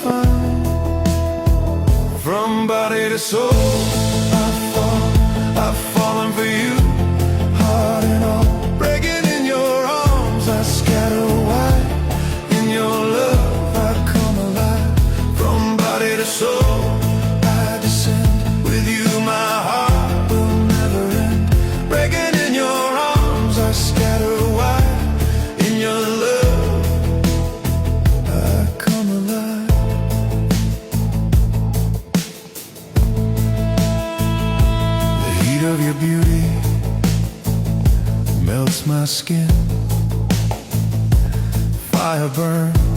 find. From body to soul, I've fallen for you, heart and all. Breaking in your arms, I scatter wide. In your love, I come alive. From body to soul, I descend. With you, my heart will never end. Breaking in your arms, I scatter wide. In your love, I come alive. The heat of your beauty melts my skin. Fire burns